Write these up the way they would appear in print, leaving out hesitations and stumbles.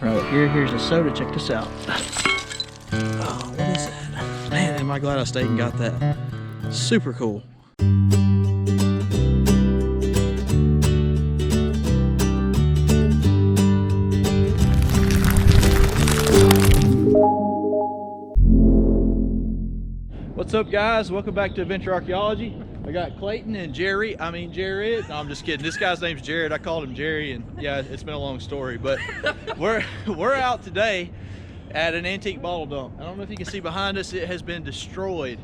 Right here, here's a soda. Check this out. Oh, what is that? Man, am I glad I stayed and got that. Super cool. What's up, guys? Welcome back to Adventure Archaeology. I got Clayton and Jared. No, I'm just kidding. This guy's name's Jared. I called him Jerry, and yeah, it's been a long story. But we're out today at an antique bottle dump. I don't know if you can see behind us. It has been destroyed.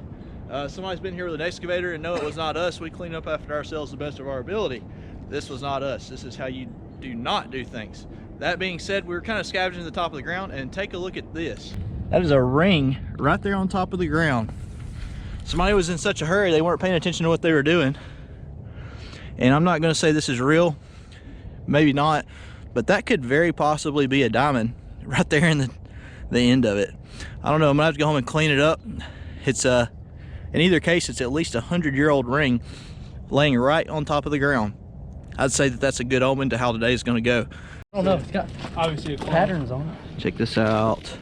Somebody's been here with an excavator, and no, it was not us. We cleaned up after ourselves the best of our ability. This was not us. This is how you do not do things. That being said, we were kind of scavenging the top of the ground, and take a look at this. That is a ring right there on top of the ground. Somebody was in such a hurry they weren't paying attention to what they were doing. And I'm not going to say this is real, maybe not, but that could very possibly be a diamond right there in the end of it. I don't know. I'm gonna have to go home and clean it up. It's in either case, it's at least 100-year-old ring laying right on top of the ground. I'd say that that's a good omen to how today is going to go. I don't know. It's got obviously patterns on it. Check this out.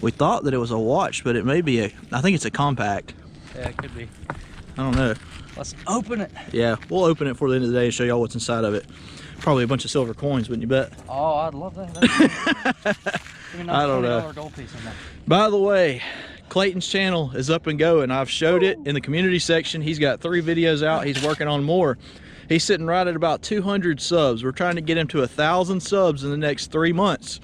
We thought that it was a watch, but it may be I think it's a compact. Yeah, it could be. I don't know. Let's open it. Yeah, we'll open it for the end of the day and show y'all what's inside of it. Probably a bunch of silver coins, wouldn't you bet? Oh, I'd love that. I don't know. Gold piece on that. By the way, Clayton's channel is up and going. I've showed it in the community section. He's got 3 videos out. He's working on more. He's sitting right at about 200 subs. We're trying to get him to 1,000 subs in the next 3 months.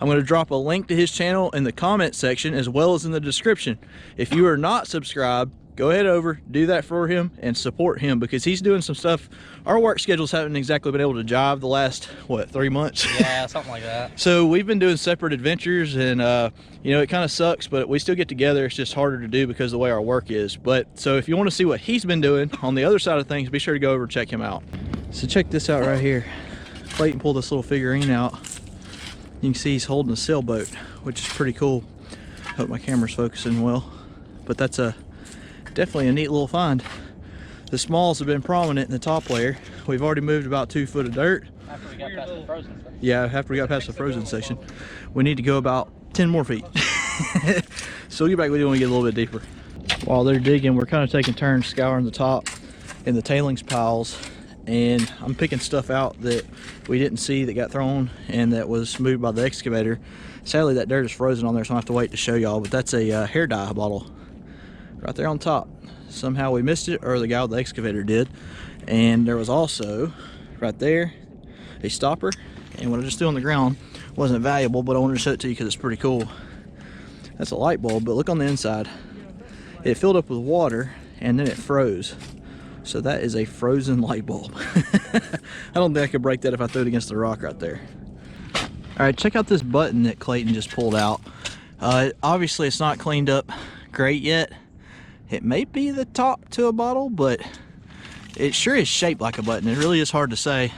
I'm going to drop a link to his channel in the comment section as well as in the description. If you are not subscribed, go ahead over, do that for him, and support him because he's doing some stuff. Our work schedules haven't exactly been able to jive the last, what, 3 months? Yeah, something like that. So we've been doing separate adventures, and you know, it kind of sucks, but we still get together. It's just harder to do because of the way our work is. But so if you want to see what he's been doing on the other side of things, be sure to go over and check him out. So check this out right here. Clayton pulled this little figurine out. You can see he's holding a sailboat, which is pretty cool. Hope my camera's focusing well. But that's definitely a neat little find. The smalls have been prominent in the top layer. We've already moved about 2 foot of dirt. After we got past the frozen section. Yeah, after we got past the frozen section. We need to go about 10 more feet. So we'll get back with you when we get a little bit deeper. While they're digging, we're kind of taking turns scouring the top and the tailings piles. And I'm picking stuff out that we didn't see that got thrown and that was moved by the excavator. Sadly, that dirt is frozen on there, so I have to wait to show y'all, but that's a hair dye bottle right there on top. Somehow we missed it, or the guy with the excavator did. And there was also, right there, a stopper. And what I just threw on the ground wasn't valuable, but I wanted to show it to you because it's pretty cool. That's a light bulb, but look on the inside. It filled up with water, and then it froze. So that is a frozen light bulb. I don't think I could break that if I threw it against the rock right there. All right, check out this button that Clayton just pulled out. Obviously, it's not cleaned up great yet. It may be the top to a bottle, but it sure is shaped like a button. It really is hard to say.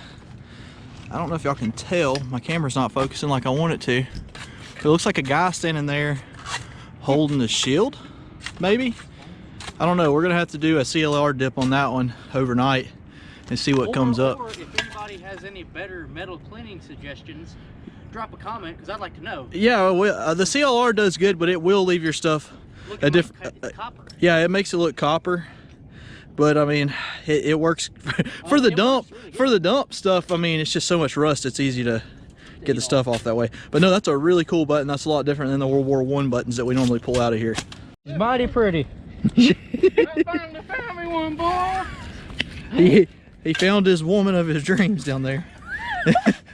I don't know if y'all can tell. My camera's not focusing like I want it to. It looks like a guy standing there holding the shield, maybe? I don't know. We're gonna have to do a CLR dip on that one overnight and see what comes up. Or if anybody has any better metal cleaning suggestions, drop a comment because I'd like to know. Yeah, well, the CLR does good, but it will leave your stuff a different. Copper. Yeah, it makes it look copper. But I mean, it works for the dump. Really for the dump stuff, I mean, it's just so much rust. It's easy to get the stuff off that way. But no, that's a really cool button. That's a lot different than the World War I buttons that we normally pull out of here. It's mighty pretty. I finally found me one, boy. He found his woman of his dreams down there.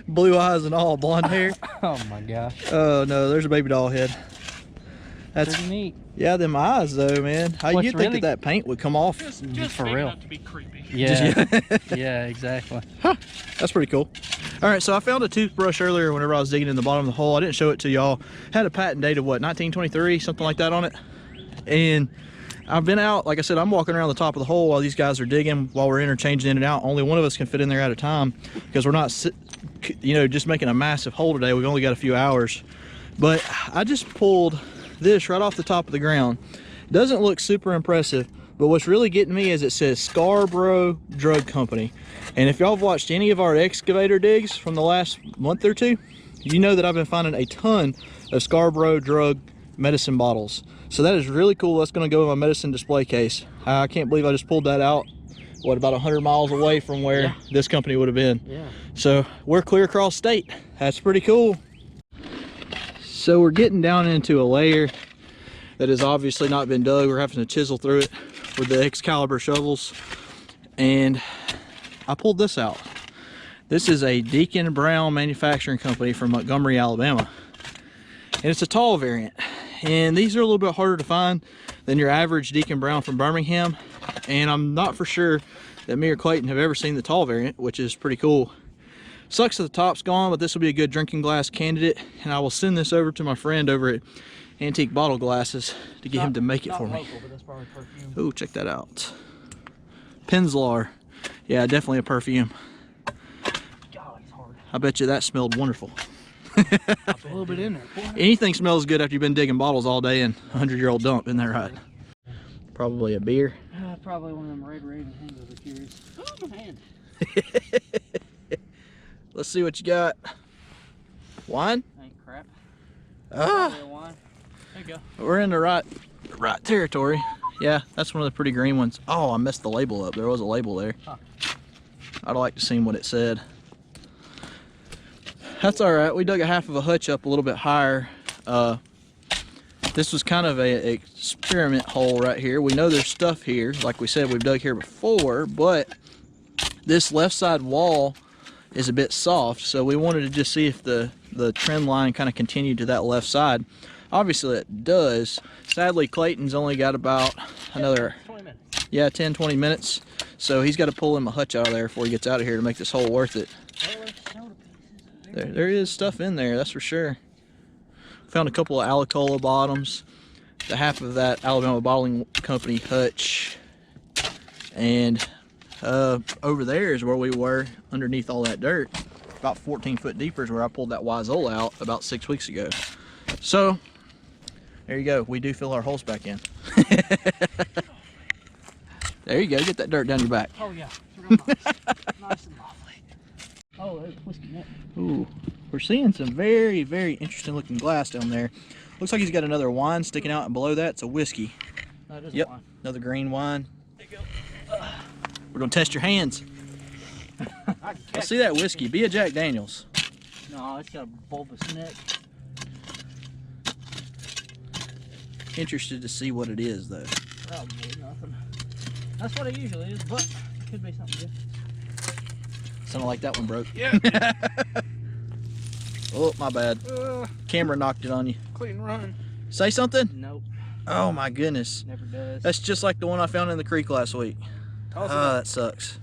Blue eyes and all, blonde hair. Oh my gosh. Oh no, there's a baby doll head. That's pretty neat. Yeah, them eyes though, man. How you think that paint would come off? Just for real. To be creepy. Yeah. Yeah, exactly. Huh. That's pretty cool. All right, so I found a toothbrush earlier whenever I was digging in the bottom of the hole. I didn't show it to y'all. Had a patent date of what, 1923, something like that on it. And I've been out, like I said, I'm walking around the top of the hole while these guys are digging, while we're interchanging in and out. Only one of us can fit in there at a time because we're not, you know, just making a massive hole today. We've only got a few hours. But I just pulled this right off the top of the ground. Doesn't look super impressive, but what's really getting me is it says Scarborough Drug Company. And if y'all have watched any of our excavator digs from the last month or two, You know that I've been finding a ton of Scarborough drug medicine bottles. So that is really cool. That's going to go in my medicine display case. I can't believe I just pulled that out, what, about 100 miles away from where this company would have been. Yeah. So we're clear across state. That's pretty cool. So we're getting down into a layer that has obviously not been dug. We're having to chisel through it with the Excalibur shovels. And I pulled this out. This is a Deacon Brown manufacturing company from Montgomery, Alabama. And it's a tall variant. And these are a little bit harder to find than your average Deacon Brown from Birmingham. And I'm not for sure that me or Clayton have ever seen the tall variant, which is pretty cool. Sucks that the top's gone, but this will be a good drinking glass candidate. And I will send this over to my friend over at Antique Bottle Glasses to get him to make it for me. Oh, check that out. Penzlar. Yeah, definitely a perfume. I bet you that smelled wonderful. A little bit in there. Anything smells good after you've been digging bottles all day in a 100-year-old dump, isn't that right? Probably a beer. Probably one of them Red Raven hangover cures. Oh, my hand. Let's see what you got. Wine? Ain't crap. Wine. There you go. We're in the right territory. Yeah, that's one of the pretty green ones. Oh, I messed the label up. There was a label there. Huh. I'd like to see what it said. That's all right. We dug a half of a hutch up a little bit higher. This was kind of a experiment hole right here. We know there's stuff here. Like we said, we've dug here before, but this left side wall is a bit soft, so we wanted to just see if the trend line kind of continued to that left side. Obviously it does. Sadly, Clayton's only got about another 20 minutes. Yeah, 10-20 minutes. So he's got to pull him a hutch out of there before he gets out of here to make this hole worth it. There is stuff in there, that's for sure. Found a couple of Alicola bottoms, the half of that Alabama Bottling Company hutch, and over there is where we were underneath all that dirt. About 14 foot deeper is where I pulled that Wyeth out about 6 weeks ago. So there you go, we do fill our holes back in. There you go, get that dirt down your back. Oh yeah, it's real nice. Nice and lovely. Oh, there's whiskey net. Ooh, we're seeing some very, very interesting looking glass down there. Looks like he's got another wine sticking out, and below that it's a whiskey. That is yep, a wine. Another green wine. There you go. We're gonna test your hands. Let's see that whiskey. Be a Jack Daniels. No, it's got a bulbous neck. Interested to see what it is, though. Probably nothing. That's what it usually is, but it could be something different. Something like that one broke. Yeah. Oh, my bad. Camera knocked it on you. Clayton, run. Say something? Nope. Oh my goodness. Never does. That's just like the one I found in the creek last week. Oh, that sucks.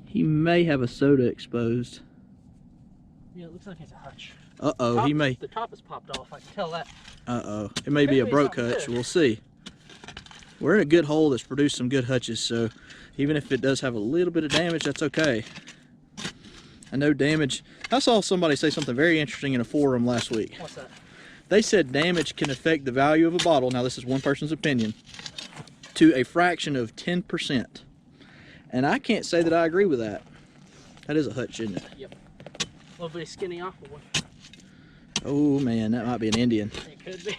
He may have a soda exposed. Yeah, it looks like it's a hutch. Uh-oh, he may. The top is popped off, I can tell that. Uh-oh. It may be a broke hutch. We'll see. We're in a good hole that's produced some good hutches, so even if it does have a little bit of damage, that's okay. I know damage. I saw somebody say something very interesting in a forum last week. What's that? They said damage can affect the value of a bottle, now this is one person's opinion, to a fraction of 10%. And I can't say that I agree with that. That is a hutch, isn't it? Yep. A little bit of skinny aqua one. Oh man, that might be an Indian. It could be.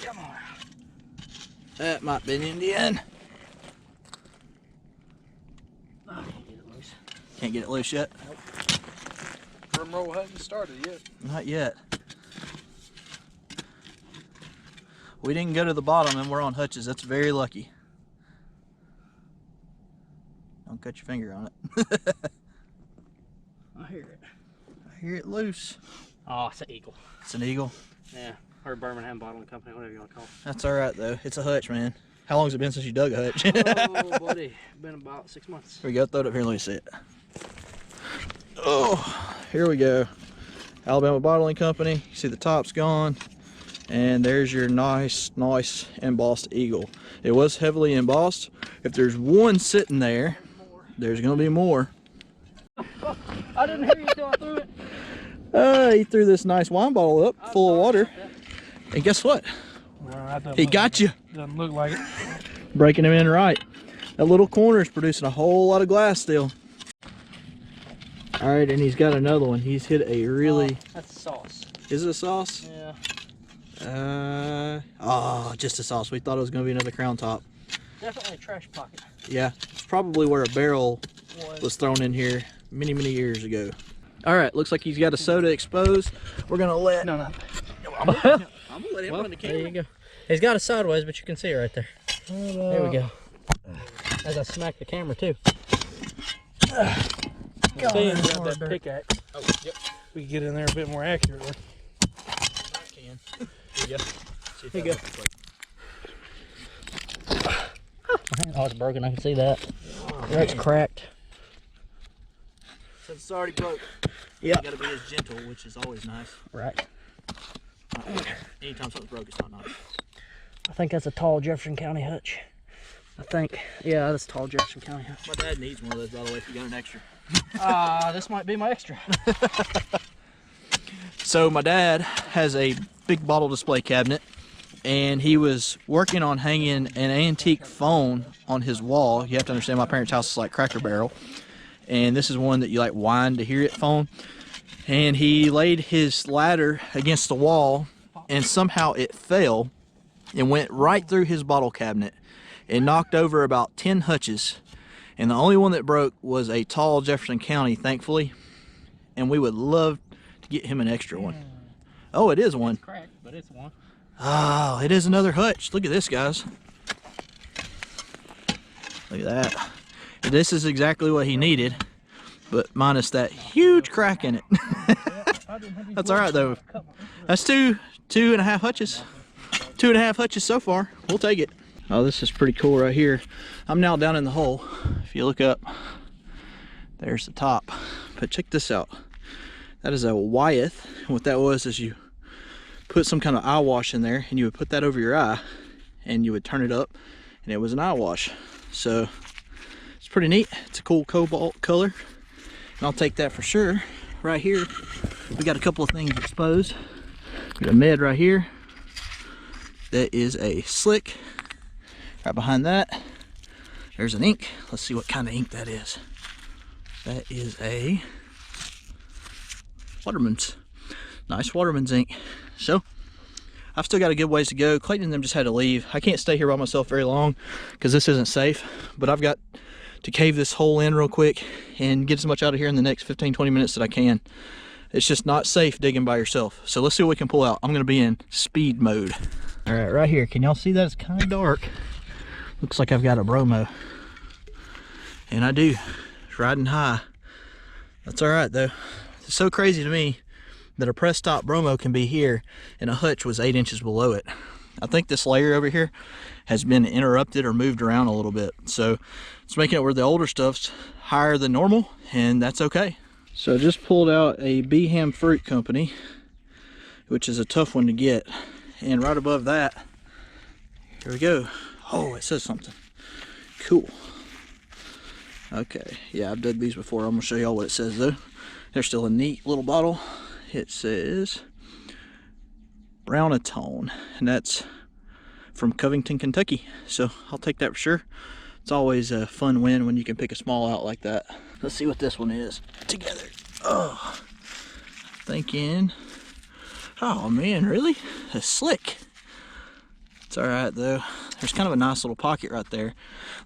Come on. That might be an Indian. Oh, I can't get it loose. Can't get it loose yet? Nope. Bromo hasn't started yet. Not yet. We didn't go to the bottom and we're on hutches. That's very lucky. Don't cut your finger on it. I hear it. I hear it loose. Oh, it's an eagle. It's an eagle? Yeah. Or Birmingham Bottling Company, whatever you want to call it. That's all right though. It's a hutch, man. How long has it been since you dug a hutch? Oh, buddy. Been about 6 months. Here we go. Throw it up here and let me see it. Oh, here we go. Alabama Bottling Company. You see the top's gone. And there's your nice embossed eagle. It was heavily embossed. If there's one sitting there, there's going to be more. Oh, I didn't hear you until I threw it. He threw this nice wine bottle up full of water. And guess what? Well, he got you. Doesn't look like it. Breaking him in right. That little corner is producing a whole lot of glass still. All right, and he's got another one. He's hit a really... Oh, that's sauce. Is it a sauce? Yeah. Oh, just a sauce. We thought it was going to be another crown top. Definitely a trash pocket. Yeah, it's probably where a barrel was thrown in here many, many years ago. All right, looks like he's got a soda exposed. We're going to let... No. I'm going to let him run the camera. There you go. He's got it sideways, but you can see it right there. There we go. As I smack the camera, too. God, See, that's grab that hard. pickaxe. Oh, yep. We can get in there a bit more accurately. I can. Here you go. See if Here you that go. works. Oh, it's broken. I can see that. There, it's cracked. Since it's already broke, Yeah. you got to be as gentle, which is always nice. Right. Anytime something's broke, it's not nice. I think that's a tall Jefferson County hutch. I think. Yeah, that's a tall Jefferson County hutch. My dad needs one of those, by the way, if you got an extra. This might be my extra. So my dad has a big bottle display cabinet, and he was working on hanging an antique phone on his wall. You have to understand, my parents' house is like Cracker Barrel, and this is one that you like wind to hear it phone. And he laid his ladder against the wall, and somehow it fell and went right through his bottle cabinet and knocked over about 10 Hutchs. And the only one that broke was a tall Jefferson County, thankfully. And we would love to get him an extra one. Oh, it is one. It's cracked, but it's one. Oh, it is another Hutch. Look at this, guys. Look at that. This is exactly what he needed, but minus that huge crack in it. That's all right, though. That's two and a half Hutches. 2.5 Hutches so far. We'll take it. Oh, this is pretty cool right here. I'm now down in the hole. If you look up, there's the top. But check this out. That is a Wyeth. And what that was is you put some kind of eye wash in there, and you would put that over your eye, and you would turn it up, and it was an eye wash. So it's pretty neat. It's a cool cobalt color, and I'll take that for sure. Right here, we got a couple of things exposed. We got a med right here. That is a slick. Right behind that, there's an ink. Let's see what kind of ink that is. That is a Waterman's. Nice Waterman's ink. So, I've still got a good ways to go. Clayton and them just had to leave. I can't stay here by myself very long because this isn't safe. But I've got to cave this hole in real quick and get as much out of here in the next 15-20 minutes that I can. It's just not safe digging by yourself. So let's see what we can pull out. I'm going to be in speed mode. All right, right here. Can y'all see that? It's kind of dark. Looks like I've got a Bromo. And I do. It's riding high. That's all right, though. It's so crazy to me that a press top Bromo can be here and a Hutch was 8 inches below it. I think this layer over here has been interrupted or moved around a little bit. So it's making it where the older stuff's higher than normal, and that's okay. So I just pulled out a Beham Fruit Company, which is a tough one to get. And right above that, here we go. Oh, it says something. Cool. Okay, yeah, I've dug these before. I'm gonna show y'all what it says though. There's still a neat little bottle. It says Brownatone, and that's from Covington, Kentucky. So I'll take that for sure. It's always a fun win when you can pick a small out like that. Let's see what this one is together. Oh, thinking. Oh man, really? It's slick. It's all right though. There's kind of a nice little pocket right there.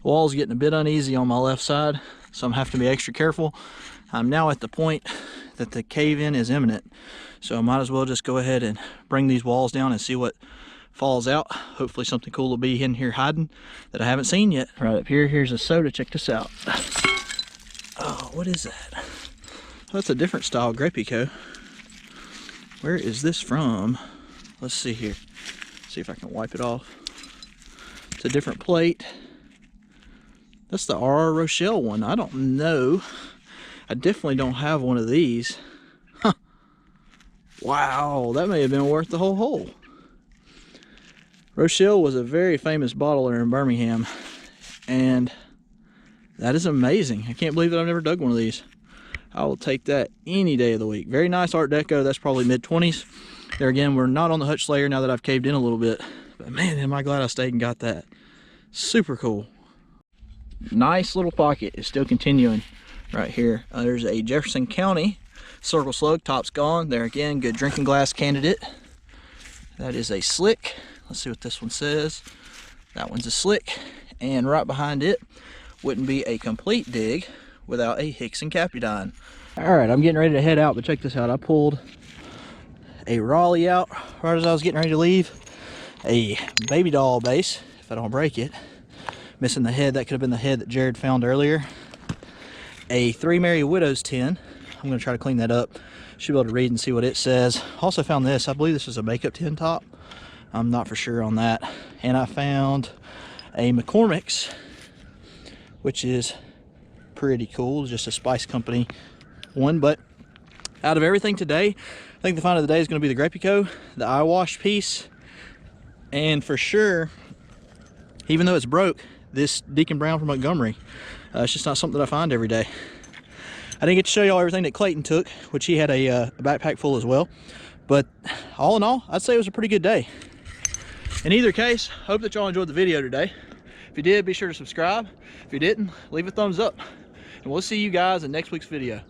The wall's getting a bit uneasy on my left side, so I'm having to be extra careful. I'm now at the point that the cave-in is imminent, so I might as well just go ahead and bring these walls down and see what falls out. Hopefully something cool will be in here hiding that I haven't seen yet. Right up here, here's a soda. Check this out. Oh, what is that? Oh, that's a different style Grapico. Where is this from? Let's see here. See if I can wipe it off. It's a different plate. That's the Rochelle one. I don't know. I definitely don't have one of these. Huh. Wow, that may have been worth the whole hole. Rochelle was a very famous bottler in Birmingham, and that is amazing. I can't believe that I've never dug one of these. I will take that any day of the week. Very nice Art Deco. That's probably mid-20s. There again, we're not on the Hutch layer now that I've caved in a little bit. But man, am I glad I stayed and got that. Super cool. Nice little pocket is still continuing right here. There's a Jefferson County Circle Slug, top's gone. There again, good drinking glass candidate. That is a slick. Let's see what this one says. That one's a slick. And right behind it wouldn't be a complete dig without a Hicks and Capudine. All right, I'm getting ready to head out, but check this out. I pulled a Raleigh out right as I was getting ready to leave. A baby doll base, if I don't break it. Missing the head, that could have been the head that Jared found earlier. A Three Merry Widows tin. I'm gonna try to clean that up. Should be able to read and see what it says. Also found this, I believe this is a makeup tin top. I'm not for sure on that. And I found a McCormick's, which is pretty cool. Just a Spice Company one. But out of everything today, I think the find of the day is gonna be the Grapico, the eye wash piece, and for sure, even though it's broke, this Deacon Brown from Montgomery. It's just not something that I find every day. I didn't get to show y'all everything that Clayton took, which he had a backpack full as well. But all in all, I'd say it was a pretty good day. In either case, hope that y'all enjoyed the video today. If you did, be sure to subscribe. If you didn't, leave a thumbs up. And we'll see you guys in next week's video.